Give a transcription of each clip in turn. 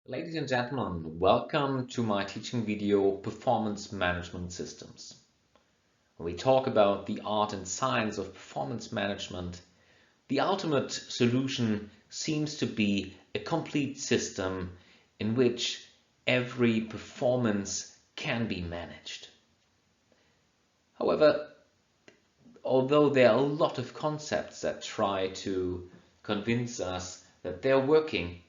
Ladies and gentlemen, welcome to my teaching video, Performance Management Systems. When we talk about the art and science of performance management, the ultimate solution seems to be a complete system in which every performance can be managed. However, although there are a lot of concepts that try to convince us that they're working,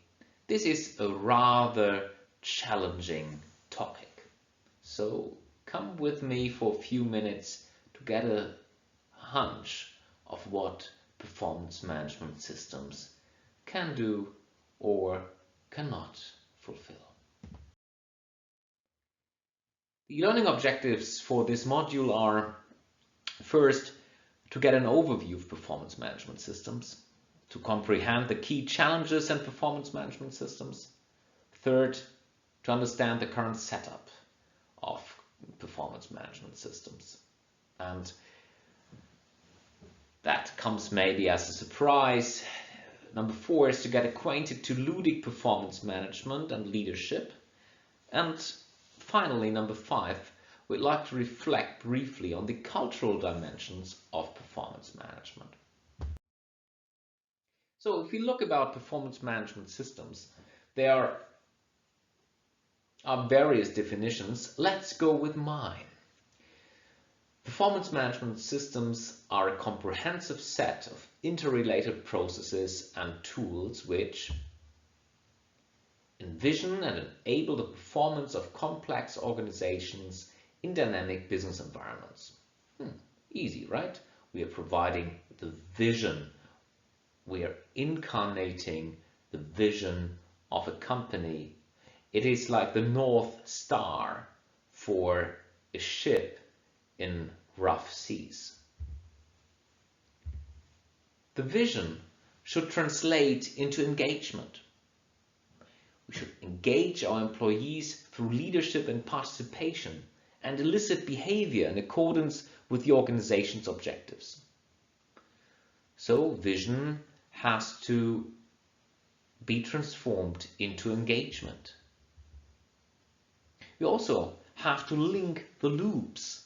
this is a rather challenging topic. So come with me for a few minutes to get a hunch of what performance management systems can do or cannot fulfill. The learning objectives for this module are: first, to get an overview of performance management systems, to comprehend the key challenges in performance management systems. Third, to understand the current setup of performance management systems. And that comes maybe as a surprise. Number 4 is to get acquainted to ludic performance management and leadership. And finally, number 5, we'd like to reflect briefly on the cultural dimensions of performance management. So if we look about performance management systems, there are various definitions. Let's go with mine. Performance management systems are a comprehensive set of interrelated processes and tools which envision and enable the performance of complex organizations in dynamic business environments. Easy, right? We are providing the vision. We are incarnating the vision of a company. It is like the North Star for a ship in rough seas. The vision should translate into engagement. We should engage our employees through leadership and participation and elicit behavior in accordance with the organization's objectives. So vision has to be transformed into engagement. We also have to link the loops.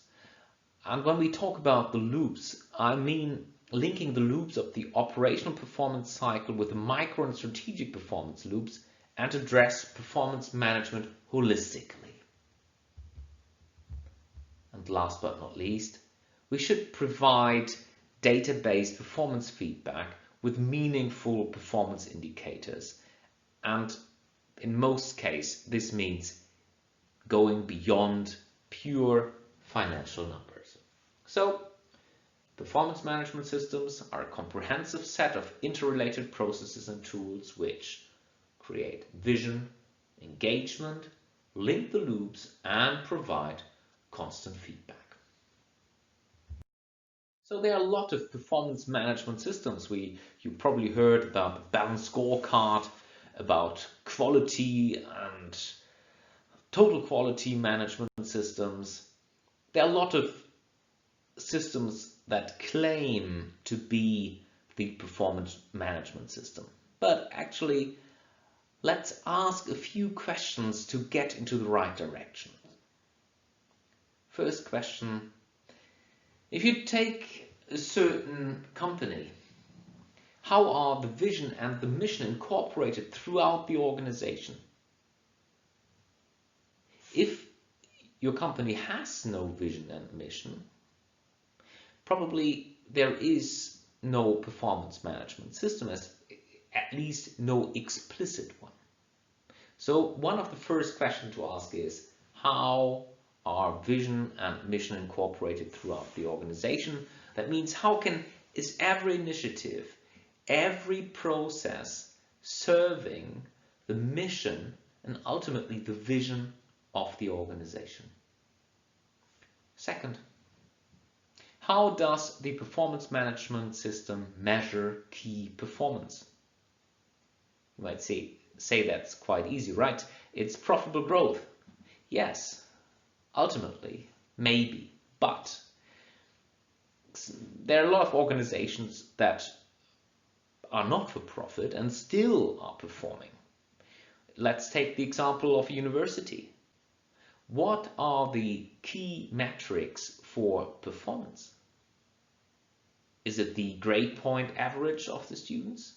And when we talk about the loops, I mean linking the loops of the operational performance cycle with the micro and strategic performance loops and address performance management holistically. And last but not least, we should provide data-based performance feedback with meaningful performance indicators. And in most cases, this means going beyond pure financial numbers. So, performance management systems are a comprehensive set of interrelated processes and tools which create vision, engagement, link the loops, and provide constant feedback. So there are a lot of performance management systems. You probably heard about the balanced scorecard, about quality and total quality management systems. There are a lot of systems that claim to be the performance management system. But actually, let's ask a few questions to get into the right direction. First question: if you take a certain company, how are the vision and the mission incorporated throughout the organization? If your company has no vision and mission, probably there is no performance management system, at least no explicit one. So one of the first questions to ask is, how are vision and mission incorporated throughout the organization? That means is every initiative, every process serving the mission and ultimately the vision of the organization? Second, how does the performance management system measure key performance? You might say that's quite easy, right? It's profitable growth. Yes, ultimately, maybe, but there are a lot of organizations that are not for profit and still are performing. Let's take the example of a university. What are the key metrics for performance? Is it the grade point average of the students?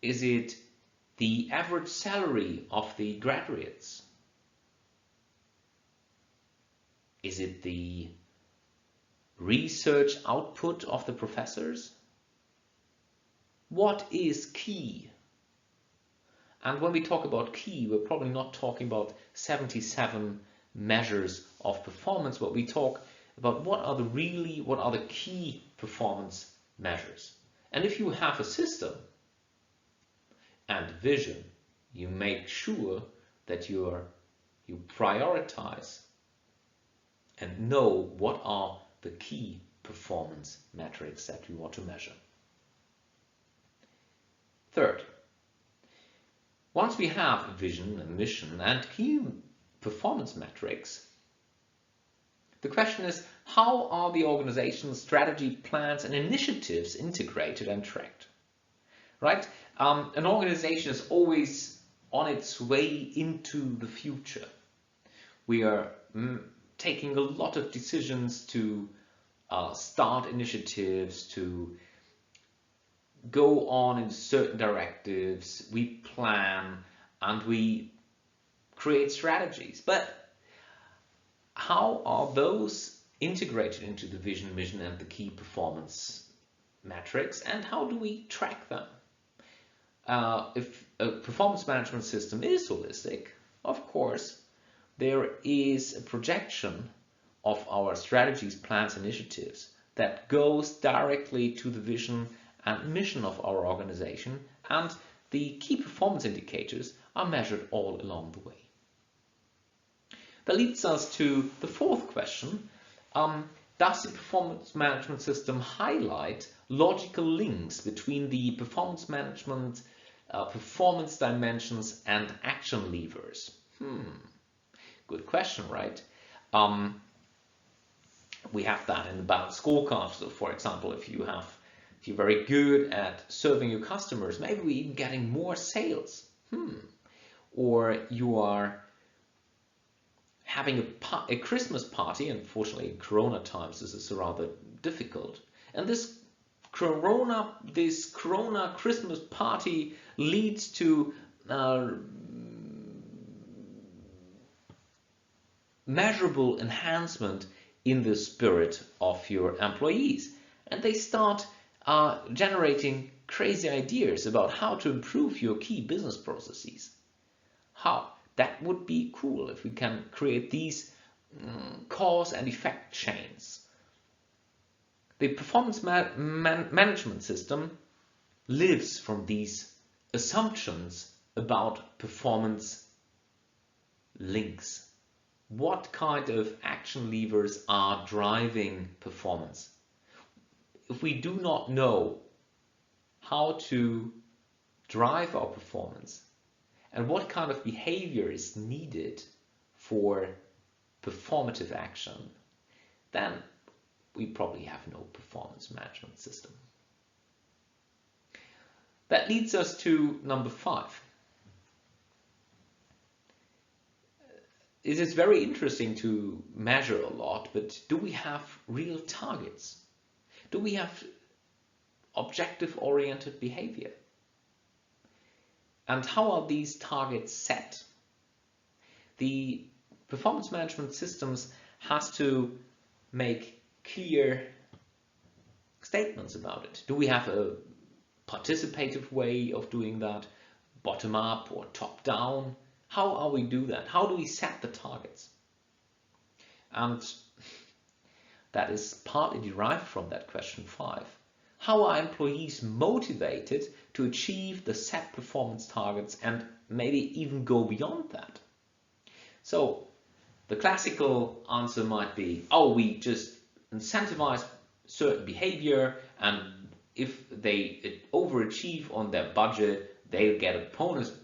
Is it the average salary of the graduates? Is it the research output of the professors? What is key? And when we talk about key, we're probably not talking about 77 measures of performance, but we talk about what are the key performance measures. And if you have a system and vision, you make sure that you prioritize and know what are the key performance metrics that you want to measure. Third, once we have a vision, a mission, and key performance metrics, the question is, how are the organization's strategy, plans, and initiatives integrated and tracked? Right? An organization is always on its way into the future. We are taking a lot of decisions to start initiatives, to go on in certain directives, we plan and we create strategies. But how are those integrated into the vision, mission, and the key performance metrics, and how do we track them? If a performance management system is holistic, of course, there is a projection of our strategies, plans, initiatives that goes directly to the vision and mission of our organization, and the key performance indicators are measured all along the way. That leads us to the fourth question. Does the performance management system highlight logical links between the performance management, performance dimensions, and action levers? Good question, right? We have that in the balanced scorecard. So, for example, if you're very good at serving your customers, maybe we're even getting more sales. Or you are having a Christmas party. Unfortunately, in Corona times, this is rather difficult. And this Corona Christmas party leads to measurable enhancement in the spirit of your employees. And they start generating crazy ideas about how to improve your key business processes. How? That would be cool if we can create these cause and effect chains. The performance management system lives from these assumptions about performance links. What kind of action levers are driving performance? If we do not know how to drive our performance and what kind of behavior is needed for performative action, then we probably have no performance management system. That leads us to number 5. It is very interesting to measure a lot, but do we have real targets? Do we have objective-oriented behavior? And how are these targets set? The performance management systems has to make clear statements about it. Do we have a participative way of doing that, bottom up or top down? How are we do that? How do we set the targets? And that is partly derived from that question 5. How are employees motivated to achieve the set performance targets and maybe even go beyond that? So the classical answer might be, oh, we just incentivize certain behavior, and if they overachieve on their budget, they'll get a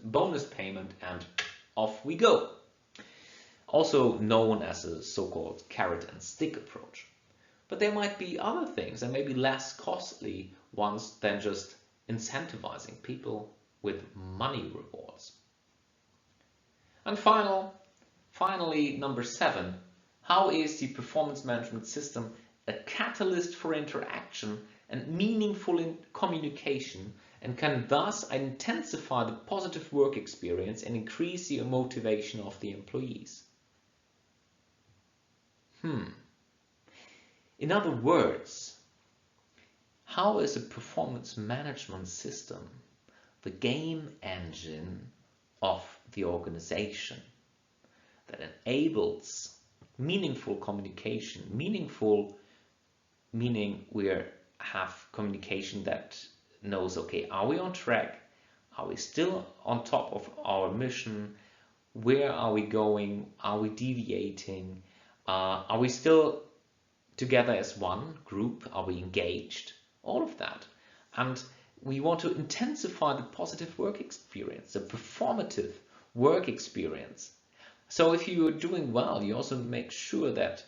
bonus payment, and off we go. Also known as a so-called carrot and stick approach. But there might be other things, and maybe less costly ones than just incentivizing people with money rewards. And finally, number 7, how is the performance management system a catalyst for interaction and meaningful communication, and can thus intensify the positive work experience and increase the motivation of the employees? In other words, how is a performance management system the game engine of the organization that enables meaningful communication? Meaningful meaning we have communication that knows, okay, are we on track? Are we still on top of our mission? Where are we going? Are we deviating? Are we still together as one group? Are we engaged? All of that. And we want to intensify the positive work experience, the performative work experience. So if you are doing well, you also make sure that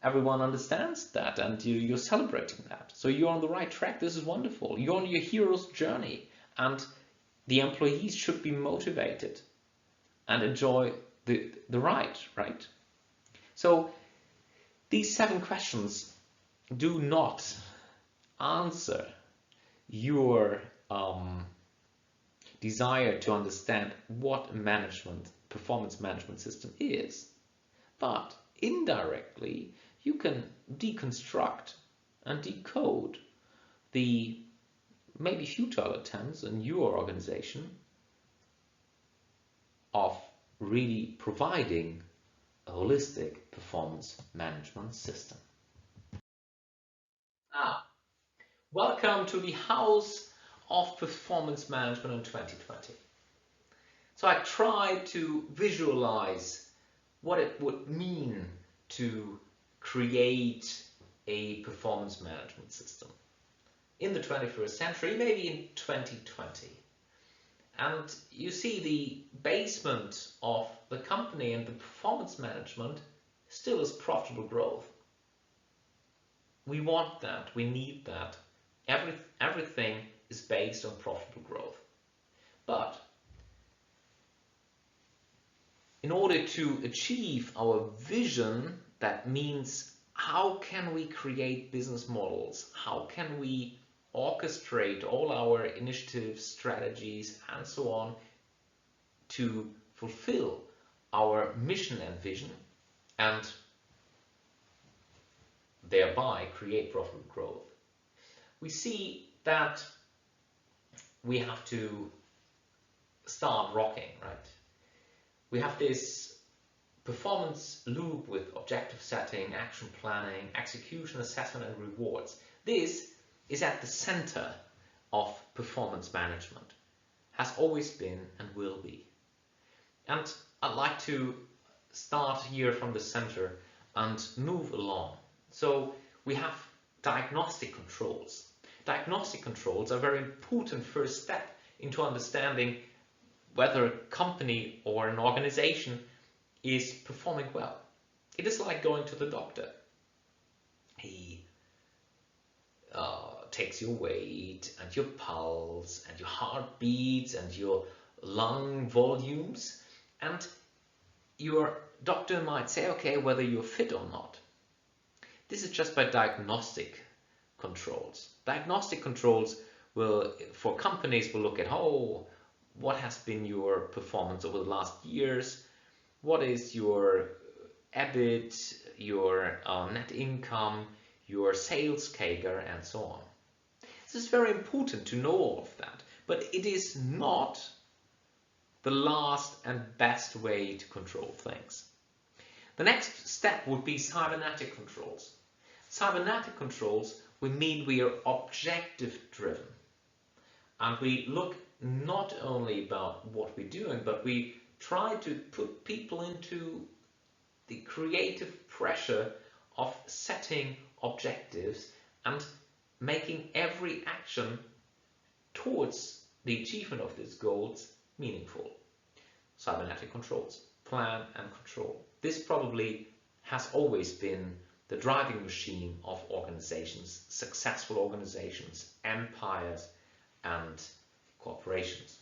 everyone understands that, and you're celebrating that. So you're on the right track. This is wonderful. You're on your hero's journey, and the employees should be motivated and enjoy the ride, right? So these 7 questions do not answer your desire to understand what a performance management system is, but indirectly you can deconstruct and decode the maybe futile attempts in your organization of really providing a holistic performance management system. Welcome to the House of Performance Management in 2020. So I tried to visualize what it would mean to create a performance management system in the 21st century, maybe in 2020. And you see the basement of the company and the performance management still is profitable growth. We want that, we need that. Everything is based on profitable growth. But in order to achieve our vision, that means how can we create business models? How can we orchestrate all our initiatives, strategies, and so on to fulfill our mission and vision, and thereby create profitable growth? We see that we have to start rocking, right? We have this performance loop with objective setting, action planning, execution, assessment, and rewards. This is at the center of performance management, has always been and will be. And I'd like to start here from the center and move along. So we have diagnostic controls. Diagnostic controls are a very important first step into understanding whether a company or an organization is performing well. It is like going to the doctor. He takes your weight and your pulse and your heartbeats and your lung volumes, and your doctor might say, okay, whether you're fit or not. This is just by diagnostic controls. Diagnostic controls will, for companies, will look at, what has been your performance over the last years? What is your EBIT, your net income, your sales CAGR, and so on? This is very important to know all of that, but it is not the last and best way to control things. The next step would be cybernetic controls. Cybernetic controls would mean we are objective driven, and we look not only about what we're doing, but we try to put people into the creative pressure of setting objectives and making every action towards the achievement of these goals meaningful. Cybernetic controls, plan and control. This probably has always been the driving machine of organizations, successful organizations, empires, and corporations.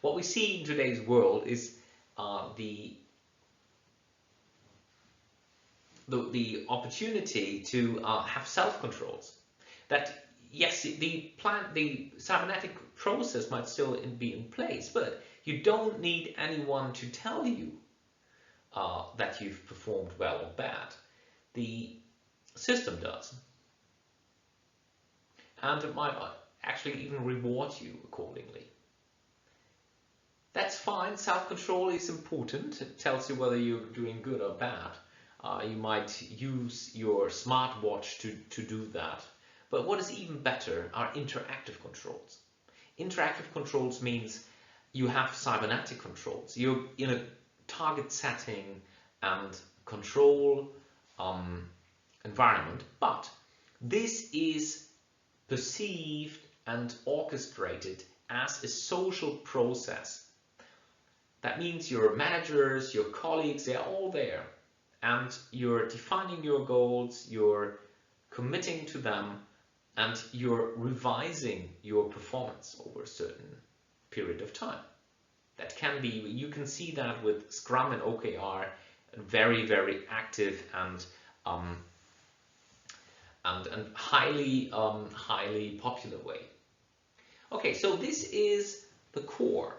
What we see in today's world is the opportunity to have self-controls. That yes, the cybernetic process might still be in place, but you don't need anyone to tell you that you've performed well or bad. The system does, and it might actually even reward you accordingly. That's fine. Self-control is important. It tells you whether you're doing good or bad. You might use your smartwatch to do that. But what is even better are interactive controls. Interactive controls means you have cybernetic controls. You're in a target setting and control environment, but this is perceived and orchestrated as a social process. That means your managers, your colleagues, they're all there. And you're defining your goals, you're committing to them, and you're revising your performance over a certain period of time. That can be, you can see that with Scrum and OKR, a very, very active and highly popular way. Okay, so this is the core.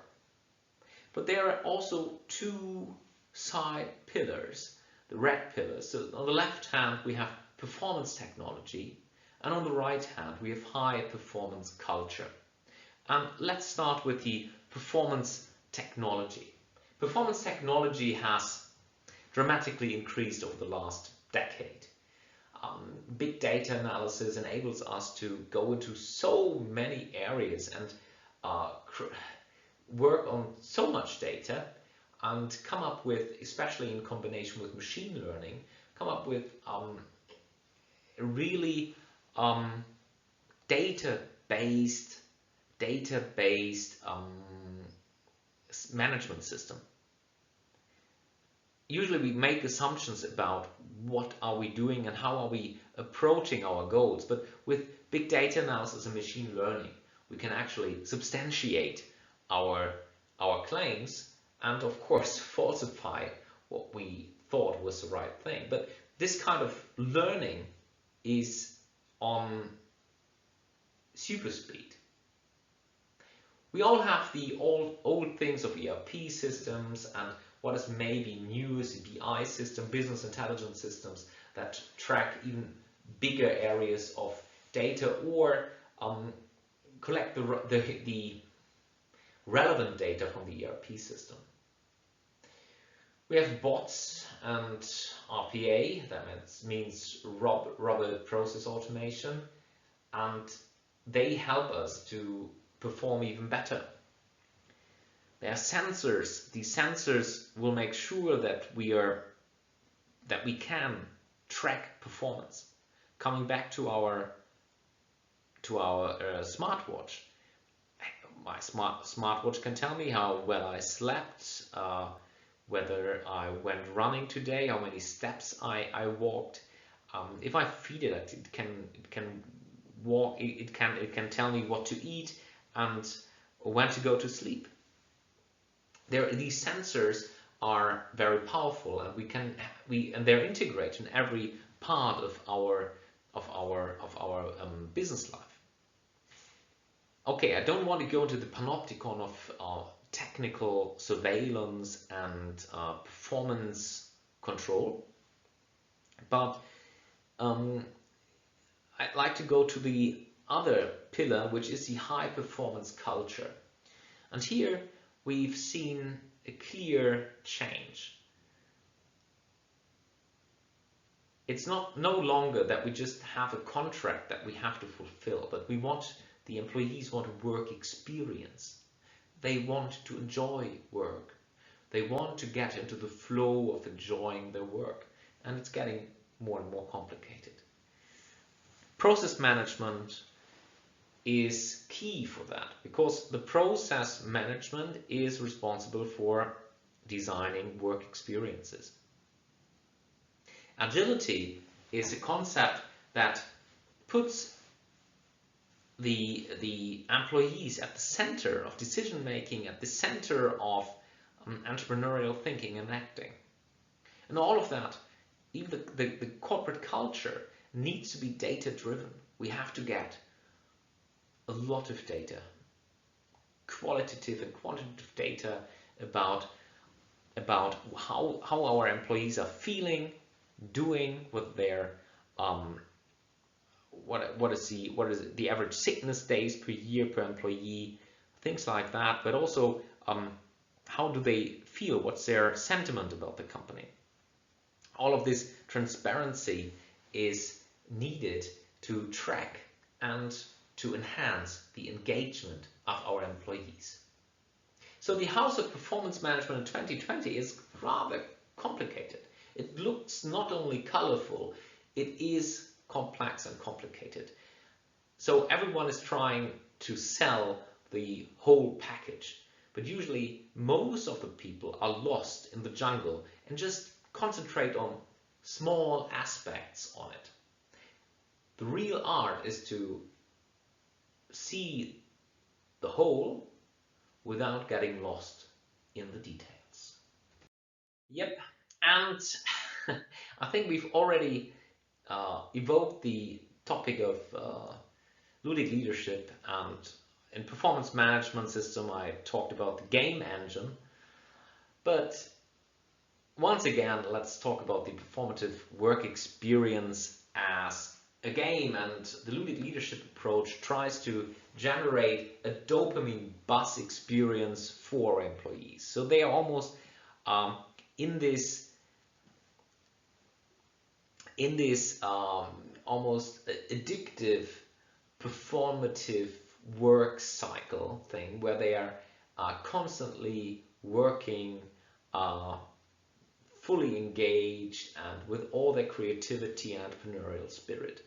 But there are also two side pillars, the red pillars. So on the left hand, we have performance technology, and on the right hand, we have high performance culture. And let's start with the performance technology. Performance technology has dramatically increased over the last decade. Big data analysis enables us to go into so many areas and work on so much data and come up with, especially in combination with machine learning, come up with a really data-based management system. Usually we make assumptions about what are we doing and how are we approaching our goals, but with big data analysis and machine learning, we can actually substantiate our claims and of course falsify what we thought was the right thing. But this kind of learning is on super speed. We all have the old things of ERP systems, and what is maybe new is the BI system, business intelligence systems that track even bigger areas of data or collect the relevant data from the ERP system. We have bots and RPA, that means robot process automation, and they help us to perform even better. There are sensors. These sensors will make sure that we can track performance. Coming back to our smartwatch, my smartwatch can tell me how well I slept, whether I went running today, how many steps I walked. If I feed it, it can walk. It can tell me what to eat and when to go to sleep. These sensors are very powerful, and they're integrated in every part of our business life. Okay, I don't want to go into the panopticon of technical surveillance and performance control, but I'd like to go to the other pillar, which is the high performance culture. And here we've seen a clear change. It's no longer that we just have a contract that we have to fulfill, but the employees want a work experience. They want to enjoy work. They want to get into the flow of enjoying their work, and it's getting more and more complicated. Process management is key for that, because the process management is responsible for designing work experiences. Agility is a concept that puts the employees at the center of decision making, at the center of entrepreneurial thinking and acting. And all of that, even the corporate culture, needs to be data driven. We have to get a lot of data, qualitative and quantitative data about how our employees are feeling, doing, with their what is the average sickness days per year per employee, things like that, but also how do they feel, what's their sentiment about the company. All of this transparency is needed to track and to enhance the engagement of our employees. So the House of Performance Management in 2020 is rather complicated. It looks not only colorful, it is complex and complicated. So everyone is trying to sell the whole package, but usually most of the people are lost in the jungle and just concentrate on small aspects on it. The real art is to see the whole without getting lost in the details. Yep, and I think we've already evoked the topic of ludic leadership, and in performance management system I talked about the game engine, but once again let's talk about the performative work experience as a game, and the ludic leadership approach tries to generate a dopamine buzz experience for employees. So they are almost in this almost addictive performative work cycle thing where they are constantly working, fully engaged and with all their creativity and entrepreneurial spirit.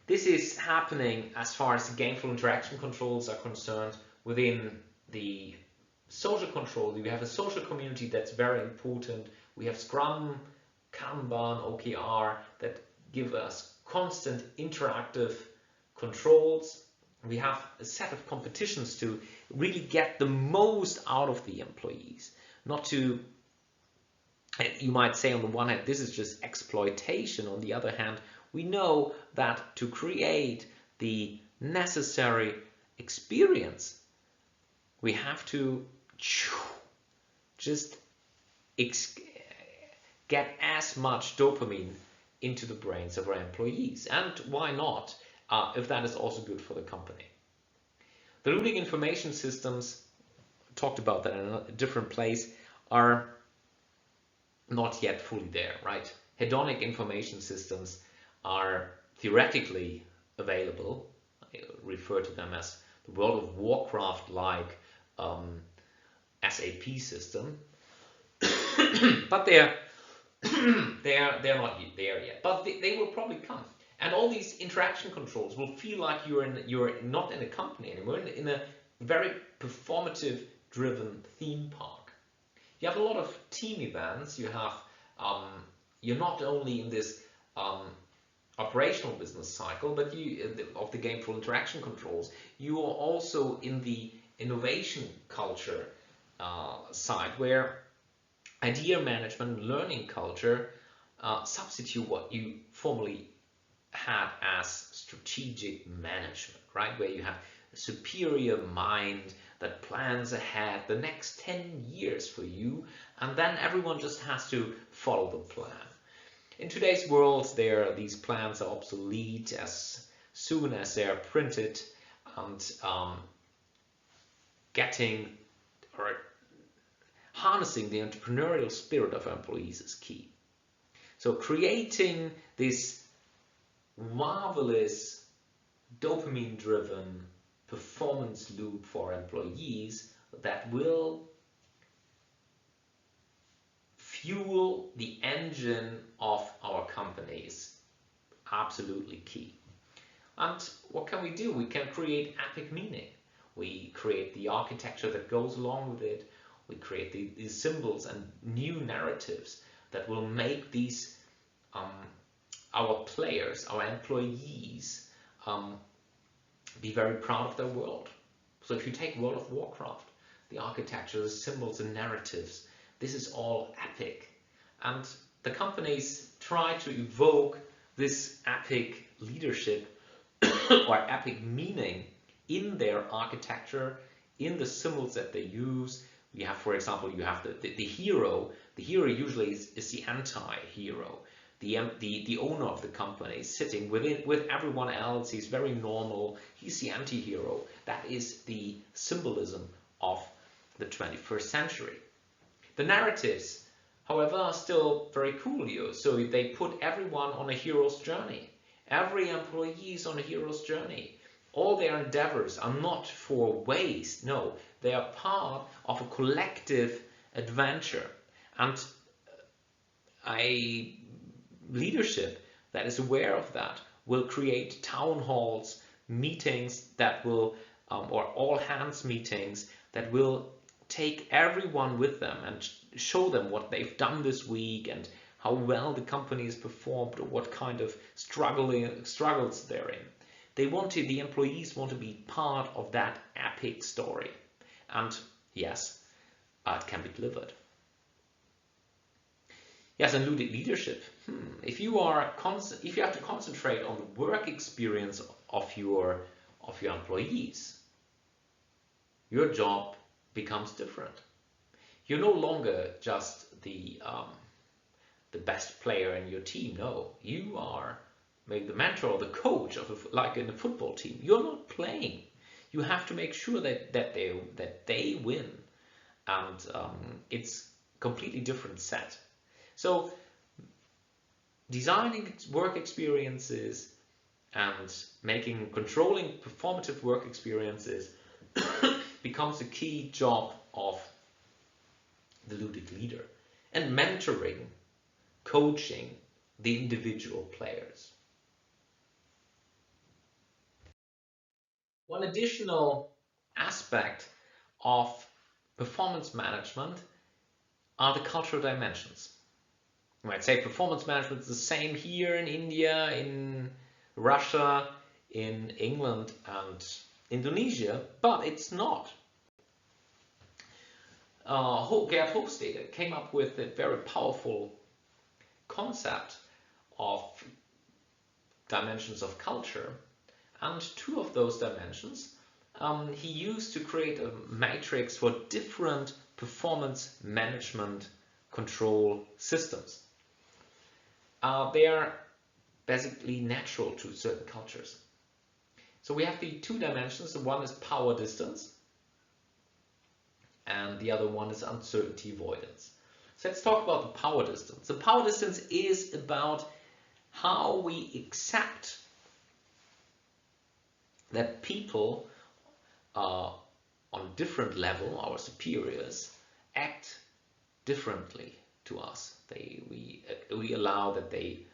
This is happening as far as the gameful interaction controls are concerned within the social control. We have a social community that's very important. We have Scrum, Kanban, OKR that give us constant interactive controls. We have a set of competitions to really get the most out of the employees. Not to, you might say on the one hand, this is just exploitation. On the other hand, we know that to create the necessary experience, we have to just get as much dopamine into the brains of our employees. And why not, if that is also good for the company. The ludic information systems, talked about that in a different place, are not yet fully there, right? Hedonic information systems are theoretically available. I refer to them as the World of Warcraft-like SAP system, but they're not there yet. But they will probably come, and all these interaction controls will feel like you're not in a company anymore, in a very performative driven theme park. You have a lot of team events. You have you're not only in this operational business cycle, but of the gameful interaction controls, you are also in the innovation culture side, where idea management, learning culture substitute what you formerly had as strategic management, right? Where you have a superior mind that plans ahead the next 10 years for you, and then everyone just has to follow the plan. In today's world, these plans are obsolete as soon as they are printed, and getting or harnessing the entrepreneurial spirit of employees is key. So creating this marvelous dopamine-driven performance loop for employees that will fuel the engine of our company is absolutely key. And what can we do? We can create epic meaning. We create the architecture that goes along with it. We create these symbols and new narratives that will make these our players, our employees, be very proud of their world. So if you take World of Warcraft, the architecture, the symbols, the narratives, this is all epic. And the companies try to evoke this epic leadership or epic meaning in their architecture, in the symbols that they use. We have, for example, you have the hero. The hero usually is the anti-hero. The owner of the company is sitting with everyone else. He's very normal. He's the anti-hero. That is the symbolism of the 21st century. The narratives, however, are still very cool here. So they put everyone on a hero's journey. Every employee is on a hero's journey. All their endeavors are not for waste. No, they are part of a collective adventure. And a leadership that is aware of that will create town halls, meetings that will, or all hands meetings that will take everyone with them and show them what they've done this week and how well the company has performed or what kind of struggles they're in. The employees want to be part of that epic story. And yes, it can be delivered. Yes, and leadership. If you have to concentrate on the work experience of your employees, your job becomes different. You're no longer just the best player in your team. No, you are maybe the mentor or the coach of like in a football team. You're not playing. You have to make sure that they win, and it's completely different set. So designing work experiences and controlling performative work experiences becomes a key job of the Ludic leader, and mentoring, coaching the individual players. One additional aspect of performance management are the cultural dimensions. You might say performance management is the same here in India, in Russia, in England and Indonesia, but it's not. Gerd Hofstede came up with a very powerful concept of dimensions of culture, and two of those dimensions he used to create a matrix for different performance management control systems. They are basically natural to certain cultures. So we have the two dimensions. The one is power distance, and the other one is uncertainty avoidance. So let's talk about the power distance. The power distance is about how we accept that people on a different level, our superiors, act differently to us. We allow that they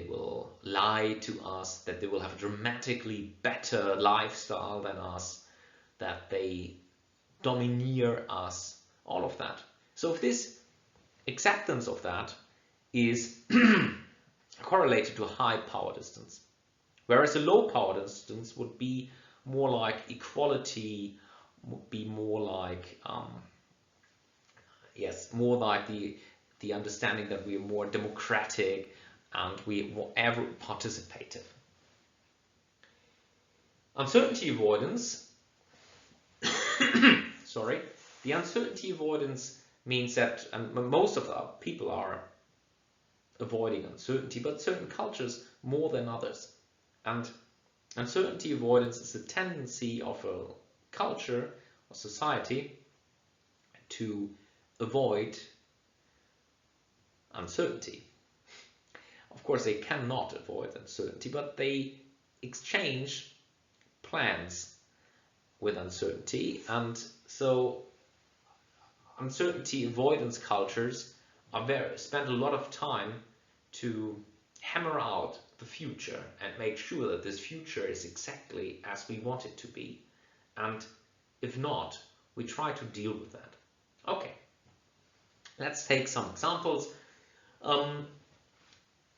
will lie to us, that they will have a dramatically better lifestyle than us, that they domineer us, all of that. So if this acceptance of that is correlated to a high power distance, whereas a low power distance would be more like equality, would be more like more like the understanding that we are more democratic and we are more ever participative. Uncertainty avoidance the uncertainty avoidance means that most of our people are avoiding uncertainty, but certain cultures more than others. And uncertainty avoidance is a tendency of a culture or society to avoid uncertainty. Of course, they cannot avoid uncertainty, but they exchange plans with uncertainty, and so uncertainty avoidance cultures spend a lot of time to hammer out the future and make sure that this future is exactly as we want it to be, and if not, we try to deal with that. Okay, let's take some examples. A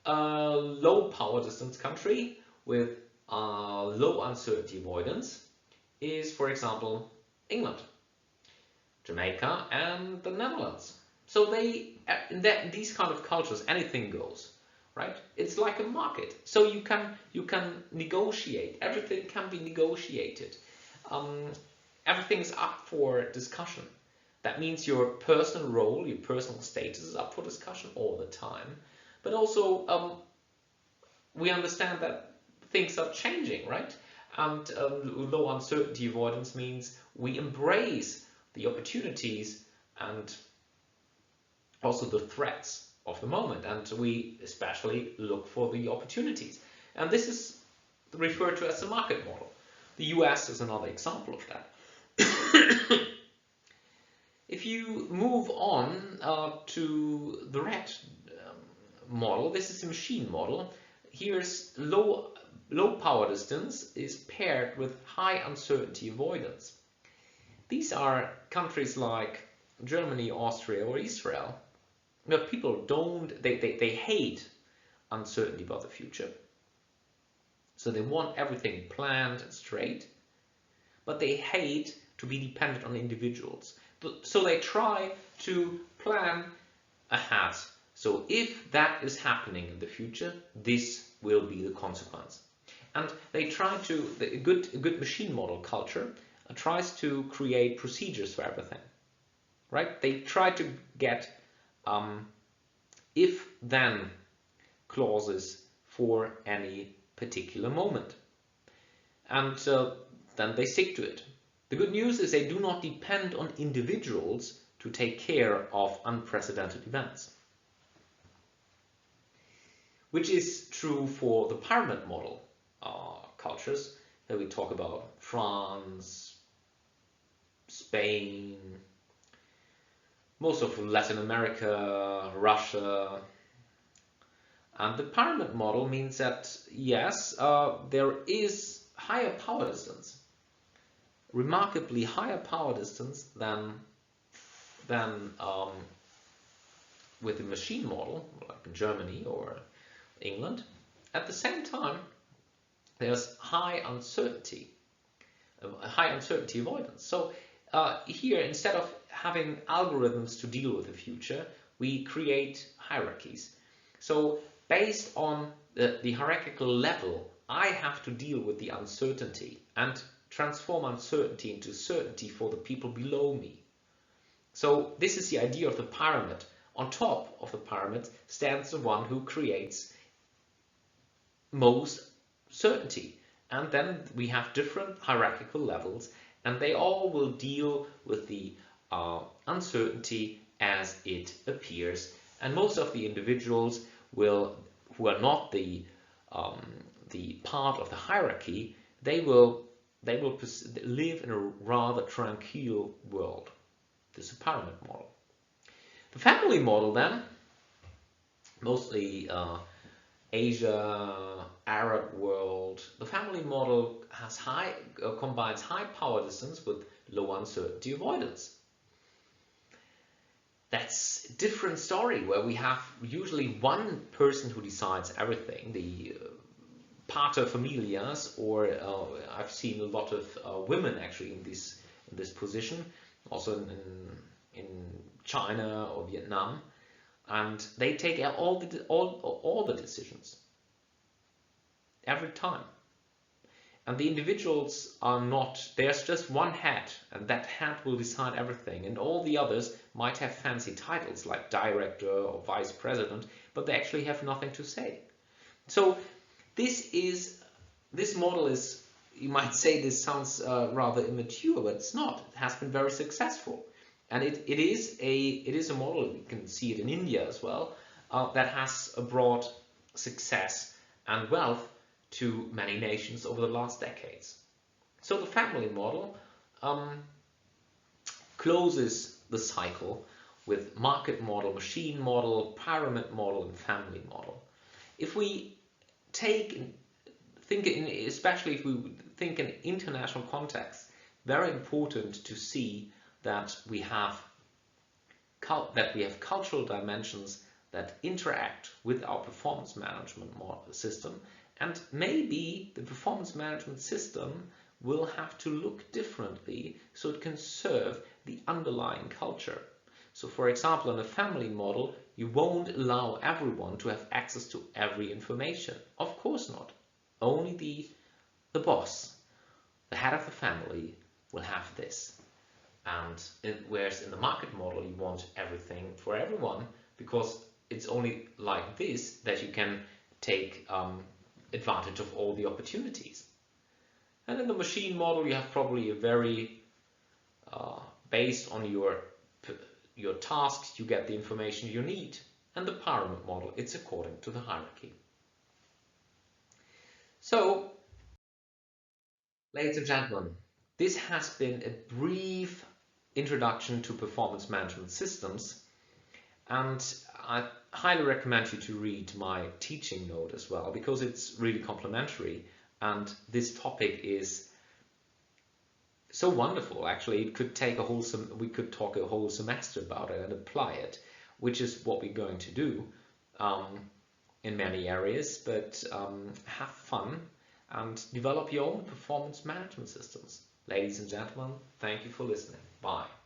low power distance country with low uncertainty avoidance is, for example, England, Jamaica, and the Netherlands. So in these kind of cultures, anything goes, right? It's like a market. So you can negotiate. Everything can be negotiated. Everything is up for discussion. That means your personal role, your personal status is up for discussion all the time. But also, we understand that things are changing, right? And low uncertainty avoidance means we embrace the opportunities and also the threats of the moment, and we especially look for the opportunities. And this is referred to as the market model. The US is another example of that. If you move on to the red model, this is a machine model. Here's low power distance is paired with high uncertainty avoidance. These are countries like Germany, Austria, or Israel. Now, people they hate uncertainty about the future. So they want everything planned and straight, but they hate to be dependent on individuals. So they try to plan ahead. So if that is happening in the future, this will be the consequence. And they try to, a good machine model culture tries to create procedures for everything, right? They try to get if-then clauses for any particular moment. And then they stick to it. The good news is they do not depend on individuals to take care of unprecedented events, which is true for the pyramid model cultures that we talk about: France, Spain, most of Latin America, Russia. And the pyramid model means that, yes, there is higher power distance, remarkably higher power distance than with the machine model, like in Germany or England. At the same time, there's high uncertainty avoidance. So here, instead of having algorithms to deal with the future, we create hierarchies. So based on the hierarchical level, I have to deal with the uncertainty and transform uncertainty into certainty for the people below me. So this is the idea of the pyramid. On top of the pyramid stands the one who creates most certainty. And then we have different hierarchical levels, and they all will deal with the uncertainty as it appears. And most of the individuals who are not the part of the hierarchy, they will live in a rather tranquil world. This is a pyramid model. The family model then, mostly Asia, Arab world. The family model has combines high power distance with low uncertainty avoidance. That's a different story, where we have usually one person who decides everything, the pater familias, or I've seen a lot of women actually in this position, also in China or Vietnam, and they take all the decisions every time. And the individuals are not, there's just one head, and that head will decide everything, and all the others might have fancy titles like director or vice president, but they actually have nothing to say. So this model is, you might say this sounds rather immature, but it's not. It has been very successful. And it is a model, you can see it in India as well, that has brought success and wealth to many nations over the last decades. So the family model closes the cycle with market model, machine model, pyramid model, and family model. If we especially if we think in international context, very important to see that we have cultural dimensions that interact with our performance management system, And maybe the performance management system will have to look differently so it can serve the underlying culture. So for example, in a family model, you won't allow everyone to have access to every information. Of course not. Only the boss, the head of the family, will have this. And whereas in the market model, you want everything for everyone, because it's only like this that you can take advantage of all the opportunities. And in the machine model, you have probably a very, based on your tasks, you get the information you need. And the pyramid model, it's according to the hierarchy. So, ladies and gentlemen, this has been a brief introduction to performance management systems, and I highly recommend you to read my teaching note as well, because it's really complementary, and this topic is so wonderful. Actually, it could take we could talk a whole semester about it and apply it, which is what we're going to do in many areas. But have fun and develop your own performance management systems. Ladies and gentlemen, thank you for listening. Bye.